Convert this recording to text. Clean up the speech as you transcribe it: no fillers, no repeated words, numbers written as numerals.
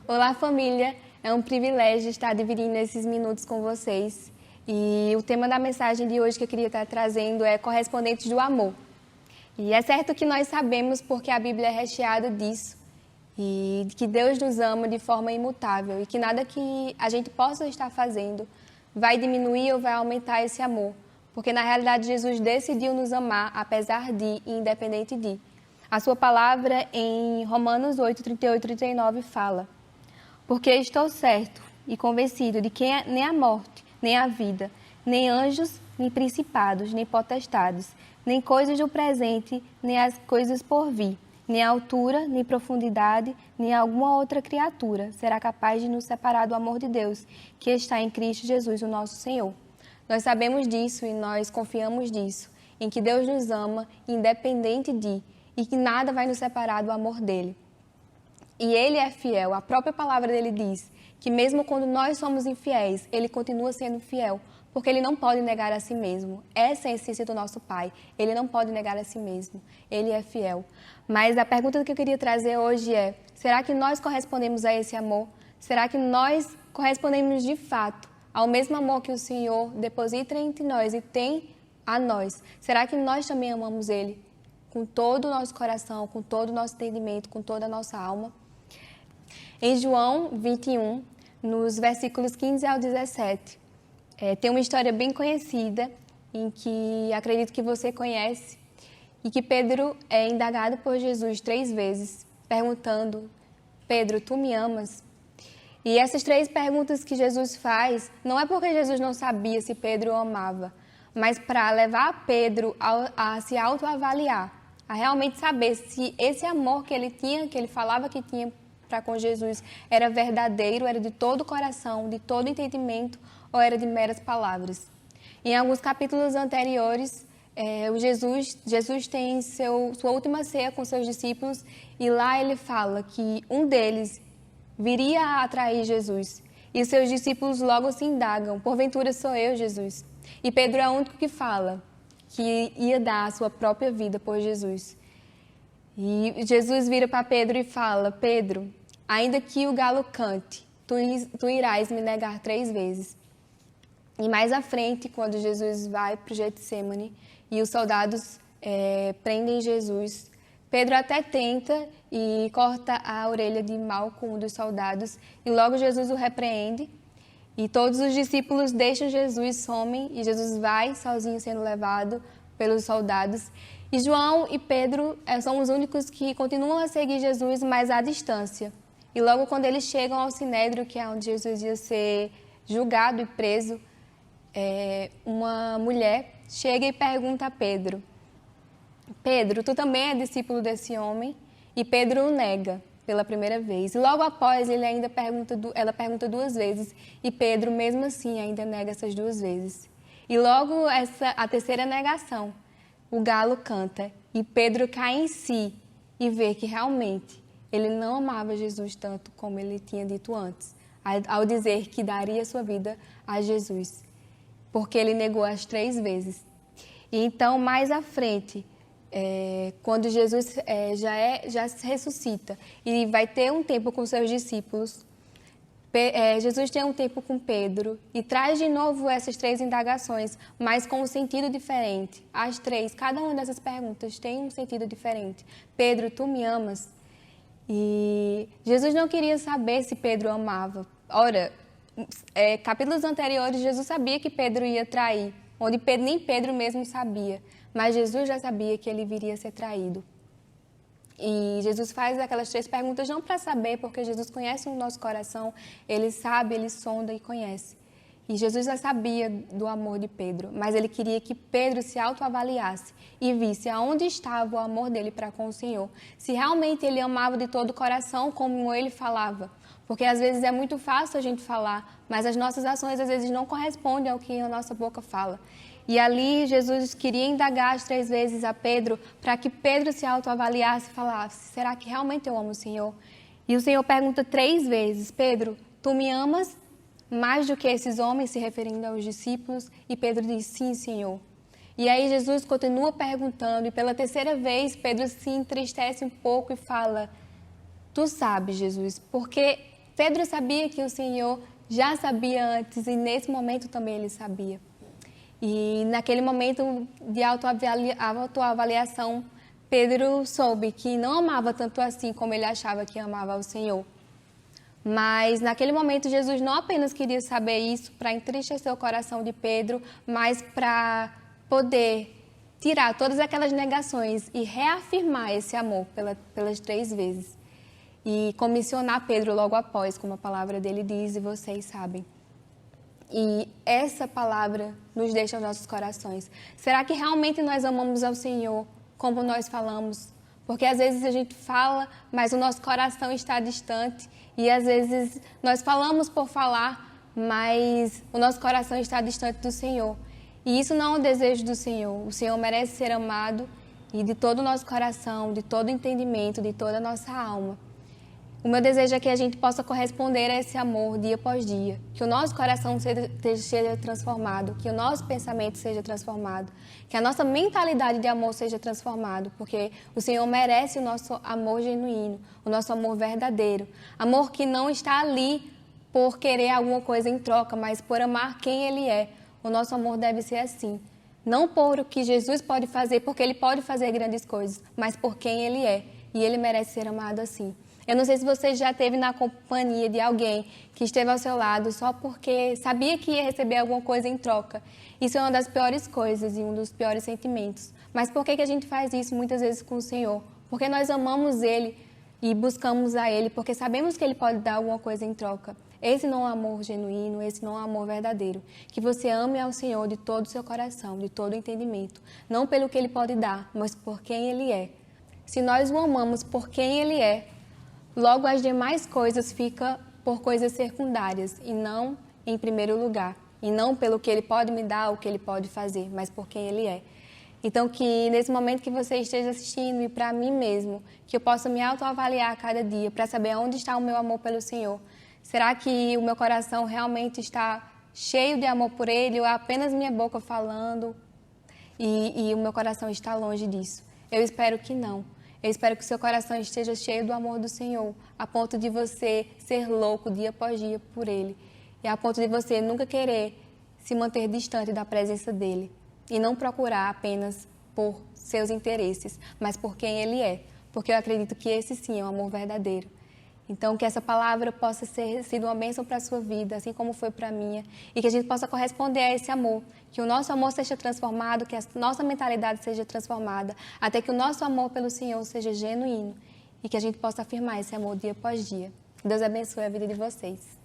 Olá, família! É um privilégio estar dividindo esses minutos com vocês. E o tema da mensagem de hoje que eu queria estar trazendo é correspondentes do amor. E é certo que nós sabemos porque a Bíblia é recheada disso. E que Deus nos ama de forma imutável e que nada que a gente possa estar fazendo vai diminuir ou vai aumentar esse amor. Porque na realidade Jesus decidiu nos amar apesar de e independente de. A sua palavra em Romanos 8, 38 e 39 fala: porque estou certo e convencido de que nem a morte, nem a vida, nem anjos, nem principados, nem potestades, nem coisas do presente, nem as coisas por vir, nem a altura, nem profundidade, nem alguma outra criatura será capaz de nos separar do amor de Deus, que está em Cristo Jesus, o nosso Senhor. Nós sabemos disso e nós confiamos nisso, em que Deus nos ama, independente de, e que nada vai nos separar do amor dele. E ele é fiel, a própria palavra dele diz que mesmo quando nós somos infiéis, ele continua sendo fiel, porque ele não pode negar a si mesmo. Essa é a essência do nosso Pai, ele não pode negar a si mesmo, ele é fiel. Mas a pergunta que eu queria trazer hoje é: será que nós correspondemos a esse amor? Será que nós correspondemos de fato ao mesmo amor que o Senhor deposita entre nós e tem a nós? Será que nós também amamos ele com todo o nosso coração, com todo o nosso entendimento, com toda a nossa alma? Em João 21, nos versículos 15 ao 17, tem uma história bem conhecida, em que acredito que você conhece, e que Pedro é indagado por Jesus 3 vezes, perguntando: Pedro, tu me amas? E essas 3 perguntas que Jesus faz, não é porque Jesus não sabia se Pedro o amava, mas para levar Pedro a se autoavaliar, a realmente saber se esse amor que ele tinha, que ele falava que tinha para com Jesus, era verdadeiro, era de todo o coração, de todo o entendimento, ou era de meras palavras. Em alguns capítulos anteriores, Jesus tem sua última ceia com seus discípulos, e lá ele fala que um deles viria a atrair Jesus. E seus discípulos logo se indagam: porventura sou eu, Jesus? E Pedro é o único que fala que ia dar a sua própria vida por Jesus. E Jesus vira para Pedro e fala: Pedro, ainda que o galo cante, tu irás me negar 3 vezes. E mais à frente, quando Jesus vai para o Getsêmani e os soldados prendem Jesus, Pedro até tenta e corta a orelha de Malco, um dos soldados, e logo Jesus o repreende. E todos os discípulos deixam Jesus, somem, e Jesus vai sozinho sendo levado pelos soldados. E João e Pedro são os únicos que continuam a seguir Jesus, mas à distância. E logo quando eles chegam ao Sinédrio, que é onde Jesus ia ser julgado e preso, uma mulher chega e pergunta a Pedro: Pedro, tu também é discípulo desse homem? E Pedro o nega pela primeira vez. E logo após, ela pergunta 2 vezes, e Pedro, mesmo assim, ainda nega essas 2 vezes. E logo a terceira negação, o galo canta, e Pedro cai em si e vê que realmente ele não amava Jesus tanto como ele tinha dito antes, ao dizer que daria sua vida a Jesus, porque ele negou as 3 vezes. E então, mais à frente, quando Jesus já se ressuscita e vai ter um tempo com seus discípulos, Jesus tem um tempo com Pedro e traz de novo essas 3 indagações, mas com um sentido diferente. As 3, cada uma dessas perguntas tem um sentido diferente. Pedro, tu me amas? E Jesus não queria saber se Pedro amava. Ora, capítulos anteriores, Jesus sabia que Pedro ia trair, onde nem Pedro mesmo sabia. Mas Jesus já sabia que ele viria a ser traído. E Jesus faz aquelas 3 perguntas não para saber, porque Jesus conhece o nosso coração, ele sabe, ele sonda e conhece. E Jesus já sabia do amor de Pedro, mas ele queria que Pedro se autoavaliasse e visse aonde estava o amor dele para com o Senhor. Se realmente ele amava de todo o coração, como ele falava. Porque às vezes é muito fácil a gente falar, mas as nossas ações às vezes não correspondem ao que a nossa boca fala. E ali Jesus queria indagar as 3 vezes a Pedro, para que Pedro se autoavaliasse e falasse: será que realmente eu amo o Senhor? E o Senhor pergunta 3 vezes: Pedro, tu me amas mais do que esses homens, se referindo aos discípulos? E Pedro diz: sim, Senhor. E aí Jesus continua perguntando, e pela 3ª vez Pedro se entristece um pouco e fala: tu sabes, Jesus, porque Pedro sabia que o Senhor já sabia antes e nesse momento também ele sabia. E naquele momento de autoavaliação, Pedro soube que não amava tanto assim como ele achava que amava o Senhor. Mas naquele momento Jesus não apenas queria saber isso para entristecer o coração de Pedro, mas para poder tirar todas aquelas negações e reafirmar esse amor pelas 3 vezes. E comissionar Pedro logo após, como a palavra dele diz e vocês sabem. E essa palavra nos deixa aos nossos corações. Será que realmente nós amamos ao Senhor como nós falamos? Porque às vezes a gente fala, mas o nosso coração está distante. E às vezes nós falamos por falar, mas o nosso coração está distante do Senhor. E isso não é um desejo do Senhor. O Senhor merece ser amado e de todo o nosso coração, de todo o entendimento, de toda a nossa alma. O meu desejo é que a gente possa corresponder a esse amor dia após dia, que o nosso coração seja transformado, que o nosso pensamento seja transformado, que a nossa mentalidade de amor seja transformada, porque o Senhor merece o nosso amor genuíno, o nosso amor verdadeiro, amor que não está ali por querer alguma coisa em troca, mas por amar quem Ele é. O nosso amor deve ser assim, não por o que Jesus pode fazer, porque Ele pode fazer grandes coisas, mas por quem Ele é, e Ele merece ser amado assim. Eu não sei se você já esteve na companhia de alguém que esteve ao seu lado só porque sabia que ia receber alguma coisa em troca. Isso é uma das piores coisas e um dos piores sentimentos. Mas por que a gente faz isso muitas vezes com o Senhor? Porque nós amamos Ele e buscamos a Ele, porque sabemos que Ele pode dar alguma coisa em troca. Esse não é um amor genuíno, esse não é um amor verdadeiro. Que você ame ao Senhor de todo o seu coração, de todo o entendimento. Não pelo que Ele pode dar, mas por quem Ele é. Se nós o amamos por quem Ele é, logo as demais coisas ficam por coisas secundárias e não em primeiro lugar. E não pelo que Ele pode me dar, o que Ele pode fazer, mas por quem Ele é. Então, que nesse momento que você esteja assistindo e para mim mesmo, que eu possa me autoavaliar a cada dia para saber onde está o meu amor pelo Senhor. Será que o meu coração realmente está cheio de amor por Ele ou é apenas minha boca falando e o meu coração está longe disso? Eu espero que não. Eu espero que o seu coração esteja cheio do amor do Senhor, a ponto de você ser louco dia após dia por Ele. E a ponto de você nunca querer se manter distante da presença dEle. E não procurar apenas por seus interesses, mas por quem Ele é. Porque eu acredito que esse sim é um amor verdadeiro. Então, que essa palavra possa ser sido uma bênção para a sua vida, assim como foi para a minha. E que a gente possa corresponder a esse amor. Que o nosso amor seja transformado, que a nossa mentalidade seja transformada. Até que o nosso amor pelo Senhor seja genuíno. E que a gente possa afirmar esse amor dia após dia. Deus abençoe a vida de vocês.